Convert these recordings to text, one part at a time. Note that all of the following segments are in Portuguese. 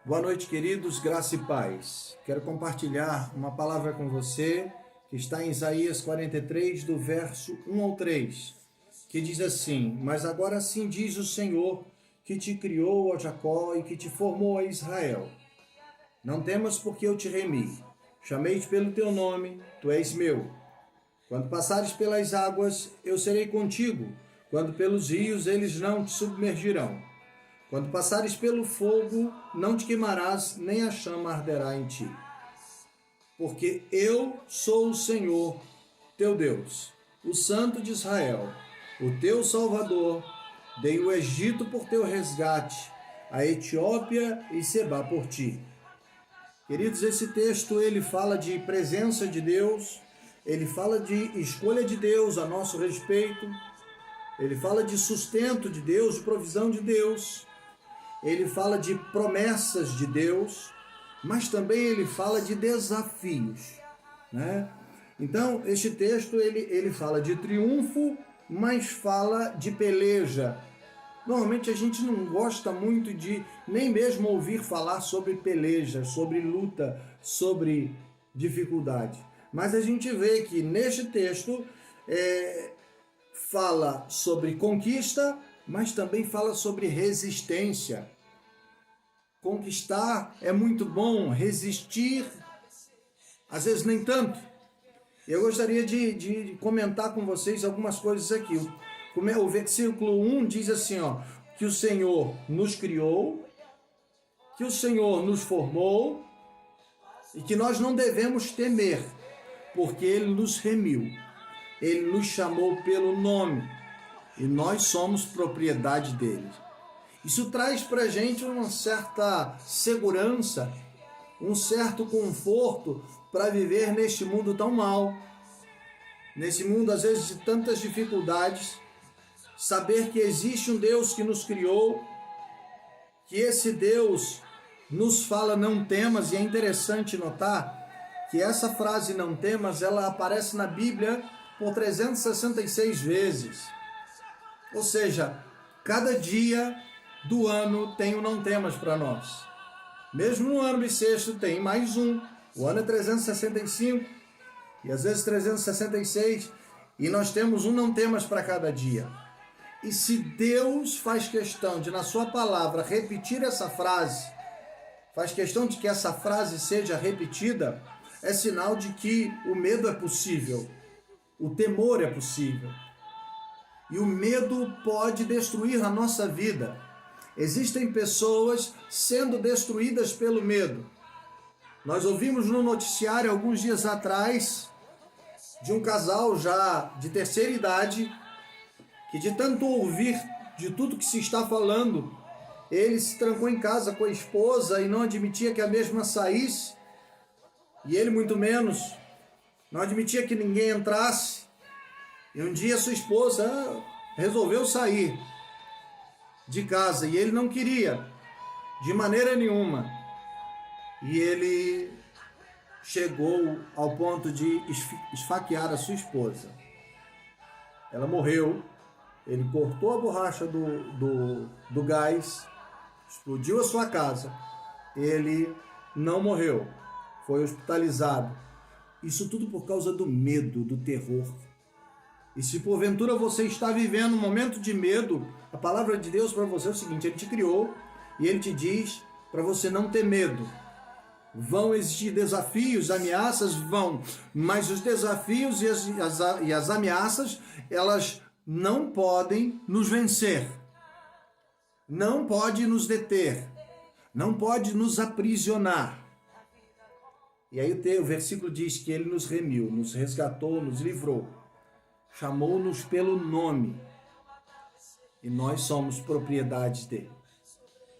Boa noite, queridos, graça e paz. Quero compartilhar uma palavra com você que está em Isaías 43, do verso 1 ao 3, que diz assim: Mas agora sim diz o Senhor, que te criou, ó Jacó, e que te formou, a Israel. Não temas, porque eu te remi. Chamei-te pelo teu nome, tu és meu. Quando passares pelas águas, eu serei contigo. Quando pelos rios, eles não te submergirão. Quando passares pelo fogo, não te queimarás, nem a chama arderá em ti. Porque eu sou o Senhor, teu Deus, o Santo de Israel, o teu Salvador. Dei o Egito por teu resgate, a Etiópia e Sebá por ti. Queridos, esse texto ele fala de presença de Deus, ele fala de escolha de Deus a nosso respeito, ele fala de sustento de Deus, de provisão de Deus. Ele fala de promessas de Deus, mas também ele fala de desafios, né? Então, este texto ele fala de triunfo, mas fala de peleja. Normalmente a gente não gosta muito de nem mesmo ouvir falar sobre peleja, sobre luta, sobre dificuldade. Mas a gente vê que neste texto fala sobre conquista, mas também fala sobre resistência. Conquistar é muito bom, resistir, às vezes nem tanto. Eu gostaria de comentar com vocês algumas coisas aqui. O versículo 1 diz assim, que o Senhor nos criou, que o Senhor nos formou e que nós não devemos temer, porque Ele nos remiu. Ele nos chamou pelo nome e nós somos propriedade dele. Isso traz para a gente uma certa segurança, um certo conforto para viver neste mundo tão mal, nesse mundo às vezes de tantas dificuldades. Saber que existe um Deus que nos criou, que esse Deus nos fala não temas, e é interessante notar que essa frase não temas, ela aparece na Bíblia por 366 vezes. Ou seja, cada dia do ano tem o não temas para nós. Mesmo no ano bissexto tem mais um. O ano é 365 e às vezes 366 e nós temos um não temas para cada dia. E se Deus faz questão de, na sua palavra, repetir essa frase, faz questão de que essa frase seja repetida, é sinal de que o medo é possível, o temor é possível. E o medo pode destruir a nossa vida. Existem pessoas sendo destruídas pelo medo. Nós ouvimos no noticiário alguns dias atrás de um casal já de terceira idade que, de tanto ouvir de tudo que se está falando, ele se trancou em casa com a esposa e não admitia que a mesma saísse, e ele muito menos, não admitia que ninguém entrasse. E um dia sua esposa resolveu sair de casa e ele não queria, de maneira nenhuma. E ele chegou ao ponto de esfaquear a sua esposa. Ela morreu, ele cortou a borracha do gás, explodiu a sua casa, ele não morreu, foi hospitalizado. Isso tudo por causa do medo, do terror. E se porventura você está vivendo um momento de medo, a palavra de Deus para você é o seguinte: Ele te criou e Ele te diz para você não ter medo. Vão existir desafios, ameaças, vão, mas os desafios e as ameaças, elas não podem nos vencer, não pode nos deter, não pode nos aprisionar. E aí o versículo diz que Ele nos remiu, nos resgatou, nos livrou. Chamou-nos pelo nome e nós somos propriedade dele.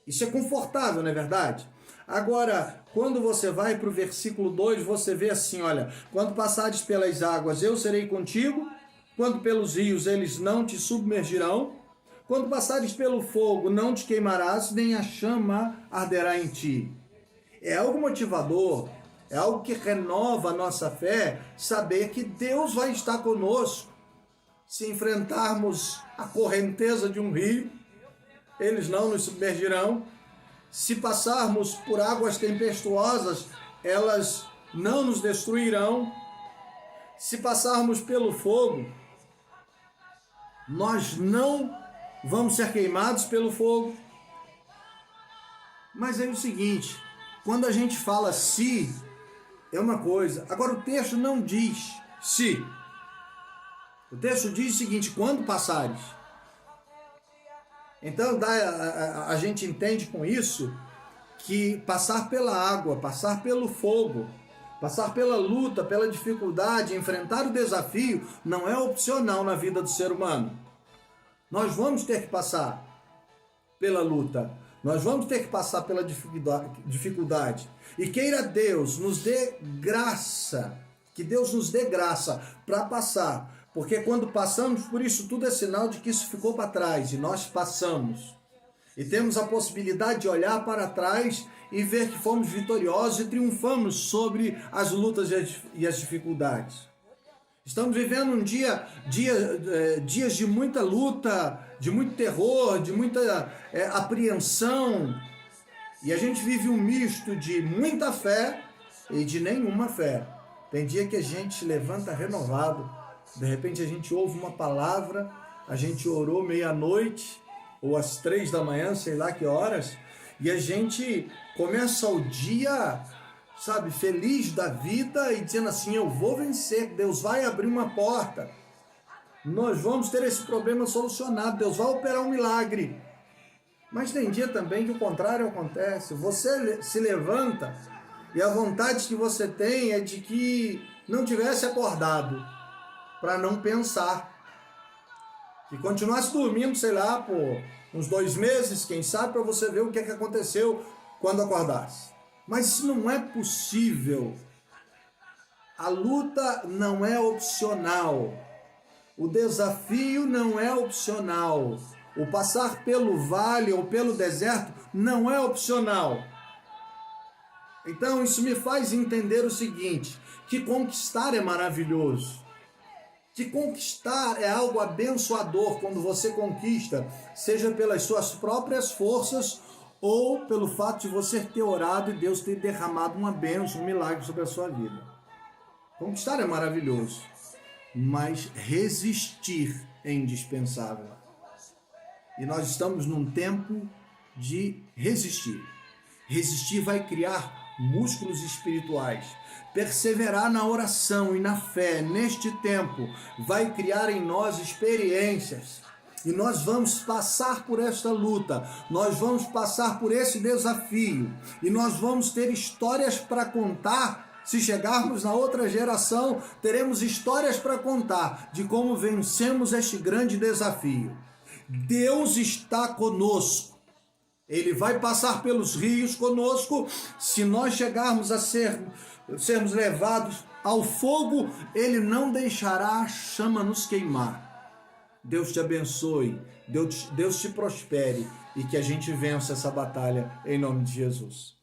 Isso é confortável, não é verdade? Agora, quando você vai para o versículo 2, você vê assim, olha: quando passares pelas águas, eu serei contigo, quando pelos rios, eles não te submergirão, quando passares pelo fogo, não te queimarás, nem a chama arderá em ti. É algo motivador, é algo que renova a nossa fé, saber que Deus vai estar conosco. Se enfrentarmos a correnteza de um rio, eles não nos submergirão. Se passarmos por águas tempestuosas, elas não nos destruirão. Se passarmos pelo fogo, nós não vamos ser queimados pelo fogo. Mas é o seguinte, quando a gente fala se, é uma coisa. Agora o texto não diz se. O texto diz o seguinte, quando passares. Então a gente entende com isso que passar pela água, passar pelo fogo, passar pela luta, pela dificuldade, enfrentar o desafio, não é opcional na vida do ser humano. Nós vamos ter que passar pela luta, nós vamos ter que passar pela dificuldade. E queira Deus nos dê graça, que Deus nos dê graça para passar. Porque quando passamos por isso tudo é sinal de que isso ficou para trás e nós passamos. E temos a possibilidade de olhar para trás e ver que fomos vitoriosos e triunfamos sobre as lutas e as dificuldades. Estamos vivendo dias de muita luta, de muito terror, de muita apreensão. E a gente vive um misto de muita fé e de nenhuma fé. Tem dia que a gente se levanta renovado. De repente a gente ouve uma palavra, a gente orou meia-noite ou às 3 da manhã, sei lá que horas, e a gente começa o dia, sabe, feliz da vida e dizendo assim, eu vou vencer, Deus vai abrir uma porta, nós vamos ter esse problema solucionado, Deus vai operar um milagre. Mas tem dia também que o contrário acontece, você se levanta e a vontade que você tem é de que não tivesse acordado, para não pensar. E continuasse dormindo, sei lá, por uns 2 meses, quem sabe, para você ver o que é que aconteceu quando acordasse. Mas isso não é possível. A luta não é opcional. O desafio não é opcional. O passar pelo vale ou pelo deserto não é opcional. Então isso me faz entender o seguinte, que conquistar é maravilhoso. Que conquistar é algo abençoador quando você conquista, seja pelas suas próprias forças ou pelo fato de você ter orado e Deus ter derramado uma bênção, um milagre sobre a sua vida. Conquistar é maravilhoso, mas resistir é indispensável. E nós estamos num tempo de resistir. Resistir vai criar músculos espirituais. Perseverar na oração e na fé neste tempo vai criar em nós experiências. E nós vamos passar por esta luta, nós vamos passar por esse desafio. E nós vamos ter histórias para contar. Se chegarmos na outra geração, teremos histórias para contar de como vencemos este grande desafio. Deus está conosco. Ele vai passar pelos rios conosco. Se nós chegarmos a sermos levados ao fogo, Ele não deixará a chama nos queimar. Deus te abençoe, Deus te prospere e que a gente vença essa batalha em nome de Jesus.